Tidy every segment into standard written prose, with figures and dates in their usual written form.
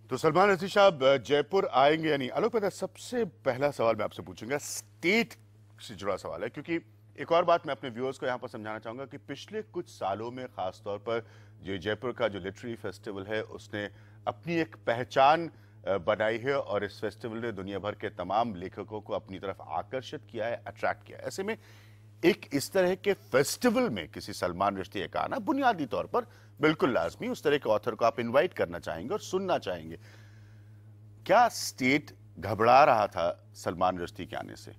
तो सलमान रश्दी साहब जयपुर आएंगे या नहीं? आलोक मेहता, सबसे पहला सवाल मैं आपसे पूछूंगा, स्टेट से जुड़ा सवाल है, क्योंकि एक और बात मैं अपने व्यूअर्स को यहाँ पर समझाना चाहूंगा कि पिछले कुछ सालों में खासतौर पर जो जयपुर का जो लिटरेरी फेस्टिवल है उसने अपनी एक पहचान बनाई है और इस फेस्टिवल ने दुनिया भर के तमाम लेखकों को अपनी तरफ आकर्षित किया है, अट्रैक्ट किया है। ऐसे में एक इस तरह के फेस्टिवल में किसी सलमान रश्दी का आना बुनियादी तौर पर बिल्कुल लाजमी, उस तरह के ऑथर को आप इनवाइट करना चाहेंगे और सुनना चाहेंगे। क्या स्टेट घबरा रहा था सलमान रश्दी के आने से?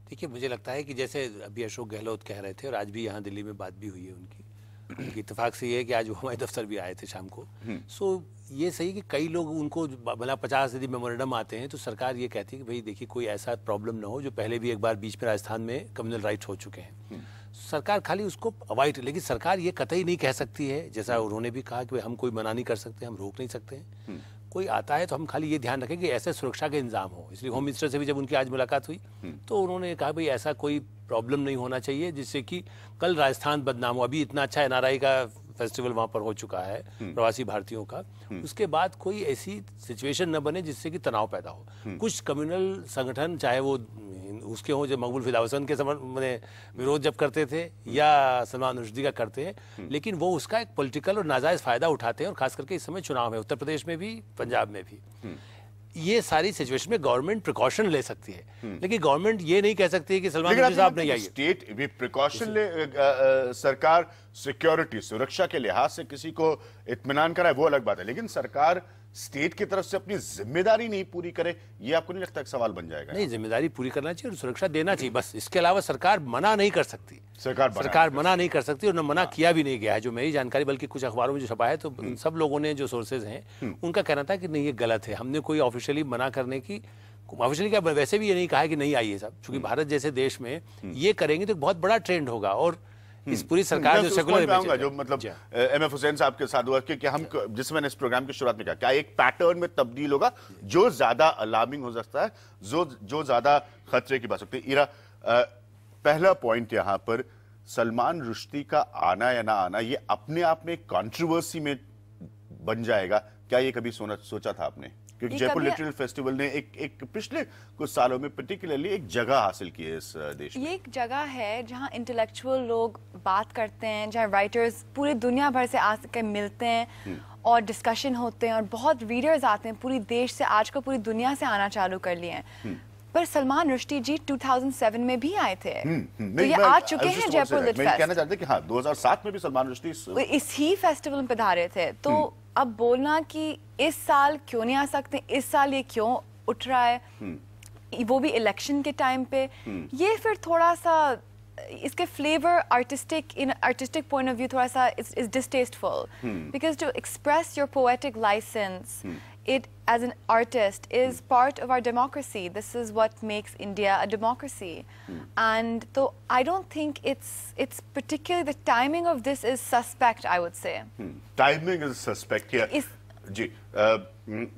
देखिए, मुझे लगता है कि जैसे अभी अशोक गहलोत कह रहे थे और आज भी यहाँ दिल्ली में बात भी हुई है उनकी इत्तेफाक से ये है कि आज वो हमारे दफ्तर भी आए थे शाम को। सो ये सही कि कई लोग उनको भला 50 यदि मेमोरेंडम आते हैं तो सरकार ये कहती है कि भाई देखिए कोई ऐसा प्रॉब्लम ना हो जो पहले भी एक बार बीच में राजस्थान में कम्युनल राइट्स हो चुके हैं। सरकार खाली उसको अवॉइड, लेकिन सरकार ये कतई नहीं कह सकती है, जैसा उन्होंने भी कहा कि हम कोई मना नहीं कर सकते, हम रोक नहीं सकते हैं। कोई आता है तो हम खाली ये ध्यान रखें कि ऐसे सुरक्षा का इंतजाम हो। इसलिए होम मिनिस्टर से भी जब उनकी आज मुलाकात हुई तो उन्होंने कहा भाई ऐसा कोई प्रॉब्लम नहीं होना चाहिए जिससे कि कल राजस्थान बदनाम हो। अभी इतना अच्छा एनआरआई का फेस्टिवल वहां पर हो चुका है प्रवासी भारतीयों का, उसके बाद कोई ऐसी सिचुएशन न बने जिससे कि तनाव पैदा हो। कुछ कम्युनल संगठन चाहे वो उसके हों जो मकबूल फिदा हसन के विरोध जब करते थे या सलमान रश्दी का करते हैं, लेकिन वो उसका एक पॉलिटिकल और नाजायज फायदा उठाते हैं। और खास करके इस समय चुनाव है उत्तर प्रदेश में भी, पंजाब में भी। ये सारी सिचुएशन में गवर्नमेंट प्रिकॉशन ले सकती है, लेकिन गवर्नमेंट ये नहीं कह सकती है कि सलमान रश्दी साहब नहीं आइए। स्टेट भी प्रिकॉशन ले, सरकार सिक्योरिटी सुरक्षा के लिहाज से किसी को इत्मीनान कराए वो अलग बात है, लेकिन सरकार स्टेट की तरफ से अपनी जिम्मेदारी नहीं पूरी करे, ये आपको नहीं लगता एक सवाल बन जाएगा? नहीं, जिम्मेदारी पूरी करना चाहिए और सुरक्षा देना चाहिए, बस इसके अलावा सरकार मना नहीं कर सकती। सरकार मना नहीं कर सकती और न मना किया भी नहीं गया है जो मेरी जानकारी, बल्कि कुछ अखबारों में जो छपा है तो सब लोगों ने जो सोर्सेज हैं उनका कहना था कि नहीं ये गलत है। हमने कोई ऑफिशियली मना करने की, ऑफिशियली क्या वैसे भी ये नहीं कहा है कि नहीं आइए साहब, क्योंकि भारत जैसे देश में ये करेंगे तो बहुत बड़ा ट्रेंड होगा। और इस पूरी सरकार जो सेकुलर जो मतलब एमएफ हुसैन साहब के साथ हुआ कि हम जिसमें मैंने इस प्रोग्राम की शुरुआत में कहा, क्या एक पैटर्न में तब्दील होगा जो ज्यादा अलार्मिंग हो सकता है, जो ज्यादा खतरे की बात सकती है? इरा, पहला पॉइंट यहां पर सलमान रश्दी का आना या ना आना ये अपने आप में कंट्रोवर्सी में बन जाएगा, क्या ये कभी सोचा था आपने? क्योंकि जयपुर लिटरेरी फेस्टिवल ने एक पिछले कुछ सालों में पर्टिकुलरली एक जगह हासिल की है इस देश में। ये एक जगह है जहां इंटेलेक्चुअल लोग बात करते हैं, जहां राइटर्स पूरी दुनिया भर से आकर मिलते हैं और डिस्कशन होते हैं और बहुत रीडर्स आते हैं पूरी देश से, आजकल पूरी दुनिया से आना चालू कर लिए हैं। पर सलमान रश्दी जी 2007 में भी आए थे, तो ये आ चुके हैं जयपुर लिट फेस्ट। मैं कहना चाहते कि हाँ 2007 में भी सलमान रश्दी इसी फेस्टिवल में पधारे थे। तो अब बोलना कि इस साल क्यों नहीं आ सकते, इस साल ये क्यों उठ रहा है, वो भी इलेक्शन के टाइम पे, ये फिर थोड़ा सा इसके flavour artistic point of view थोड़ा सा is distasteful, because to express your poetic licence it as an artist is part of our democracy. This is what makes India a democracy. And so I don't think it's particularly, the timing of this is suspect, I would say. Timing is suspect here. जी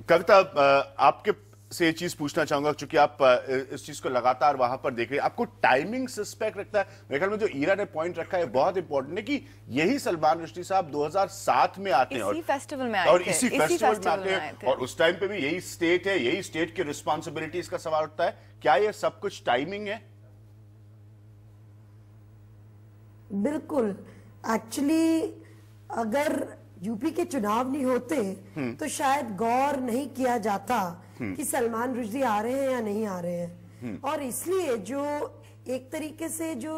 कविता, आपके से ये चीज पूछना चाहूंगा क्योंकि आप इस चीज को लगातार वहां पर देख रहे हैं, आपको टाइमिंग सस्पेक्ट रखता है? मेरे ख्याल में जो ईरा ने पॉइंट रखा है बहुत इंपॉर्टेंट है कि यही सलमान रश्दी साहब 2007 में आते हैं और इसी फेस्टिवल में आते हैं और उस टाइम पे भी यही स्टेट है, यही स्टेट की रिस्पॉन्सिबिलिटीज का सवाल उठता है। क्या ये सब कुछ टाइमिंग है? बिल्कुल। एक्चुअली अगर यूपी के चुनाव नहीं होते तो शायद गौर नहीं किया जाता कि सलमान रश्दी आ रहे हैं या नहीं आ रहे हैं। और इसलिए जो एक तरीके से जो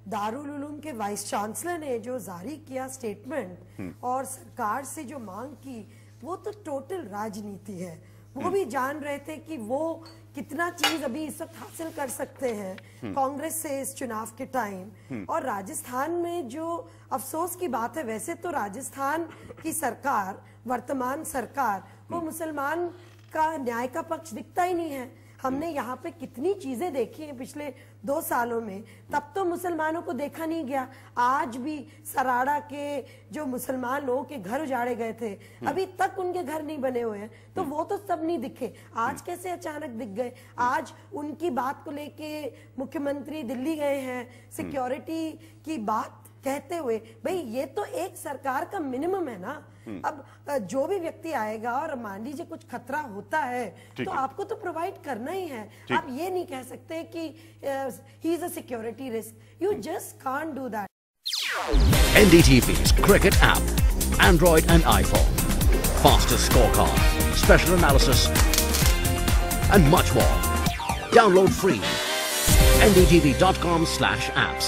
दारुल उलूम के वाइस चांसलर ने जो जारी किया स्टेटमेंट और सरकार से जो मांग की, वो तो टोटल राजनीति है। वो भी जान रहे थे कि वो कितना चीज अभी इस वक्त हासिल कर सकते हैं कांग्रेस से इस चुनाव के टाइम। और राजस्थान में जो अफसोस की बात है, वैसे तो राजस्थान की सरकार, वर्तमान सरकार को मुसलमान का न्याय का पक्ष दिखता ही नहीं है। हमने यहाँ पे कितनी चीजें देखी हैं पिछले 2 सालों में, तब तो मुसलमानों को देखा नहीं गया। आज भी सराड़ा के जो मुसलमान लोगों के घर उजाड़े गए थे, अभी तक उनके घर नहीं बने हुए हैं, तो वो तो सब नहीं दिखे। आज कैसे अचानक दिख गए? आज उनकी बात को लेके मुख्यमंत्री दिल्ली गए हैं सिक्योरिटी की बात कहते हुए। भाई ये तो एक सरकार का मिनिमम है ना। अब जो भी व्यक्ति आएगा और मान लीजिए कुछ खतरा होता है तो आपको तो प्रोवाइड करना ही है। आप ये नहीं कह सकते कि he is a security risk, you just can't do that. NDTV's cricket app, Android and iPhone, fastest scorecard, special analysis and much more. Download free. ndtv.com/apps.